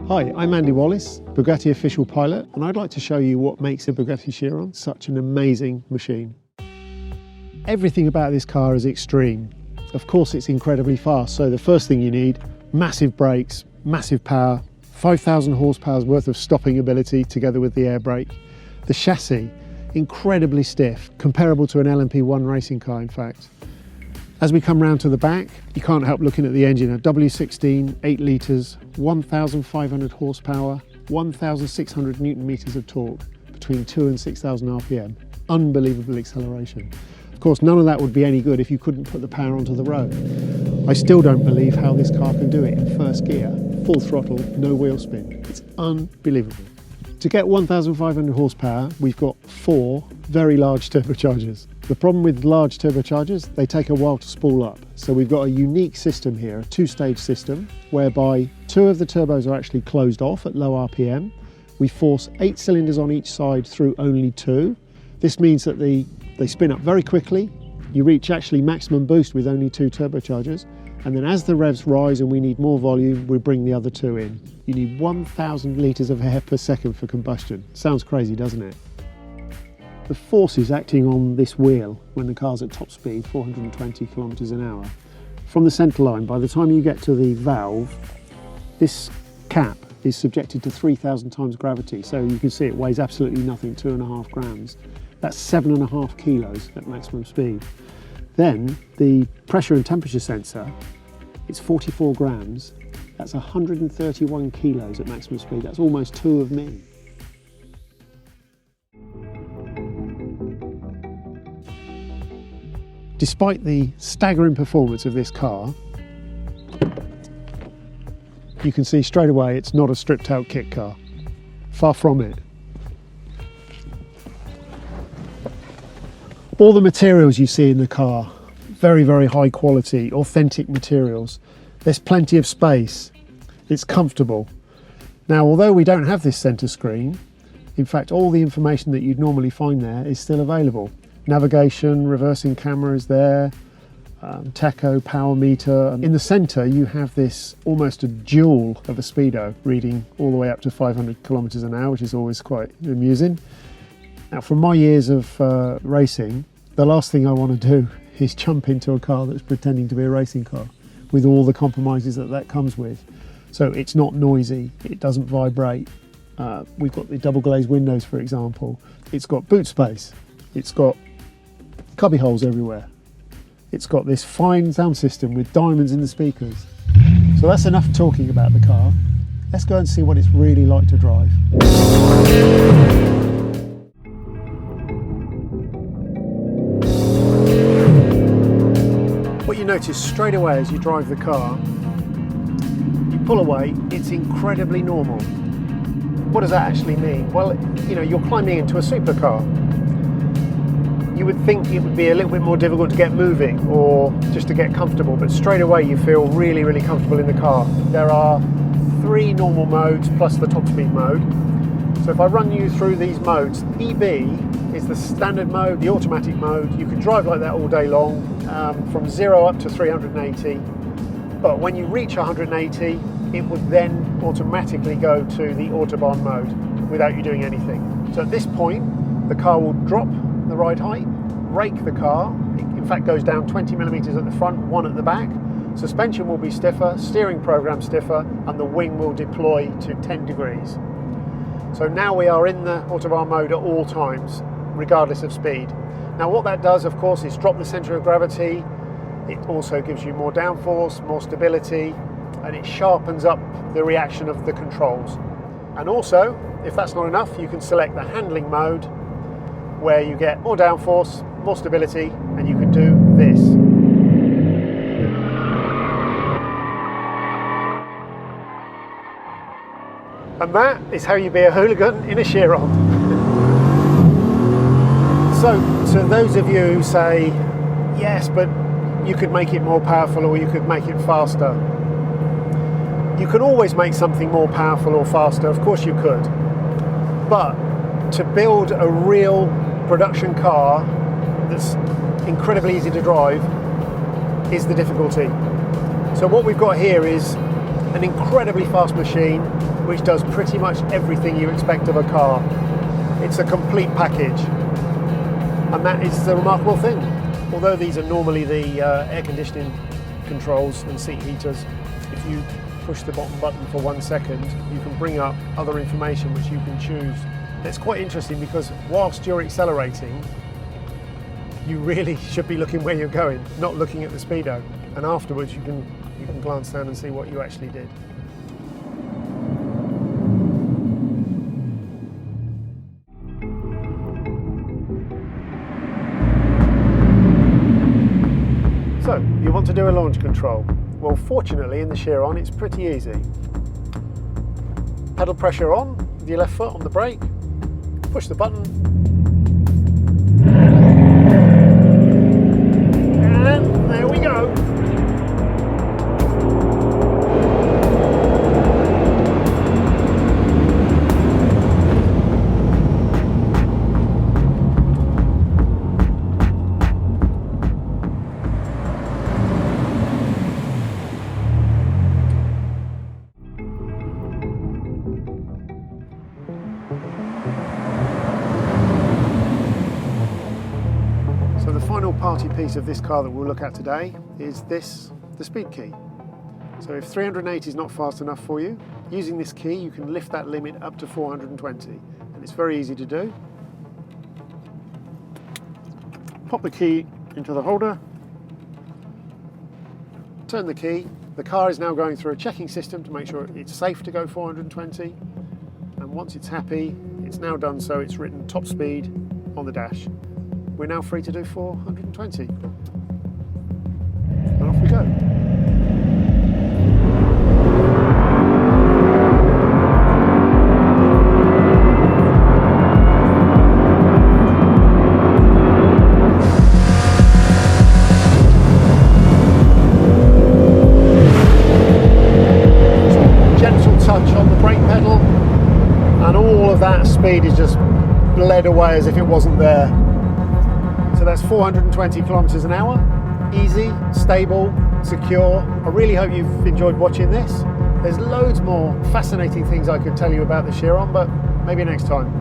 Hi, I'm Andy Wallace, Bugatti Officiel Pilot, and I'd like to show you what makes a Bugatti Chiron such an amazing machine. Everything about this car is extreme. Of course it's incredibly fast, so the first thing you need, massive brakes, massive power, 5,000 horsepower's worth of stopping ability together with the air brake. The chassis, incredibly stiff, comparable to an LMP1 racing car in fact. As we come round to the back, you can't help looking at the engine. A W16, 8 litres, 1,500 horsepower, 1,600 newton meters of torque, between 2 and 6,000 RPM. Unbelievable acceleration. Of course, none of that would be any good if you couldn't put the power onto the road. I still don't believe how this car can do it in first gear, full throttle, no wheel spin. It's unbelievable. To get 1,500 horsepower, we've got 4 very large turbochargers. The problem with large turbochargers, they take a while to spool up. So we've got a unique system here, a 2-stage system, whereby 2 of the turbos are actually closed off at low RPM. We force 8 cylinders on each side through only 2. This means that they spin up very quickly. You reach actually maximum boost with only 2 turbochargers. And then as the revs rise and we need more volume, we bring the other 2 in. You need 1,000 litres of air per second for combustion. Sounds crazy, doesn't it? The forces acting on this wheel when the car's at top speed, 420 kilometres an hour, from the centre line, by the time you get to the valve, this cap is subjected to 3,000 times gravity. So you can see it weighs absolutely nothing, 2.5 grams. That's 7.5 kilos at maximum speed. Then the pressure and temperature sensor, it's 44 grams. That's 131 kilos at maximum speed. That's almost 2 of me. Despite the staggering performance of this car, you can see straight away it's not a stripped out kit car. Far from it. All the materials you see in the car, very, very high quality, authentic materials. There's plenty of space. It's comfortable. Now, although we don't have this center screen, in fact, all the information that you'd normally find there is still available. Navigation, reversing camera is there, tacho, power meter. In the center, you have this almost a jewel of a speedo reading all the way up to 500 kilometers an hour, which is always quite amusing. Now, from my years of racing, the last thing I want to do is jump into a car that's pretending to be a racing car with all the compromises that that comes with. So it's not noisy, it doesn't vibrate. We've got the double glazed windows, for example. It's got boot space. It's got cubby holes everywhere. It's got this fine sound system with diamonds in the speakers. So that's enough talking about the car. Let's go and see what it's really like to drive. What you notice straight away as you drive the car, you pull away, it's incredibly normal. What does that actually mean? Well, you know, you're climbing into a supercar. You would think it would be a little bit more difficult to get moving or just to get comfortable, but straight away you feel really, really comfortable in the car. There are 3 normal modes plus the top speed mode. So if I run you through these modes, EB is the standard mode, the automatic mode. You can drive like that all day long, from 0 up to 380. But when you reach 180, it would then automatically go to the Autobahn mode without you doing anything. So at this point, the car will drop the ride height, brake the car. It in fact goes down 20 millimeters at the front, 1 at the back. Suspension will be stiffer, steering program stiffer, and the wing will deploy to 10 degrees. So now we are in the Autobahn mode at all times, regardless of speed. Now what that does, of course, is drop the center of gravity. It also gives you more downforce, more stability, and it sharpens up the reaction of the controls. And also, if that's not enough, you can select the handling mode, where you get more downforce, more stability, and you can do this. And that is how you be a hooligan in a Chiron. So, to those of you who say, yes, but you could make it more powerful or you could make it faster. You can always make something more powerful or faster, of course you could. But to build a real production car that's incredibly easy to drive is the difficulty. So what we've got here is an incredibly fast machine which does pretty much everything you expect of a car. It's a complete package, and that is the remarkable thing. Although these are normally the air conditioning controls and seat heaters, if you push the bottom button for 1 second, you can bring up other information which you can choose. It's quite interesting because whilst you're accelerating, you really should be looking where you're going, not looking at the speedo. And afterwards you can glance down and see what you actually did. So, you want to do a launch control. Well, fortunately in the Chiron it's pretty easy. Pedal pressure on with your left foot on the brake, push the button, and there we go. So the final party piece of this car that we'll look at today is this, the speed key. So if 380 is not fast enough for you, using this key you can lift that limit up to 420, and it's very easy to do. Pop the key into the holder, turn the key. The car is now going through a checking system to make sure it's safe to go 420, and once it's happy, it's now done so it's written top speed on the dash. We're now free to do 420. And off we go. Gentle touch on the brake pedal, and all of that speed is just bled away as if it wasn't there. So that's 420 kilometers an hour, easy, stable, secure. I really hope you've enjoyed watching this. There's loads more fascinating things I could tell you about the Chiron, but maybe next time.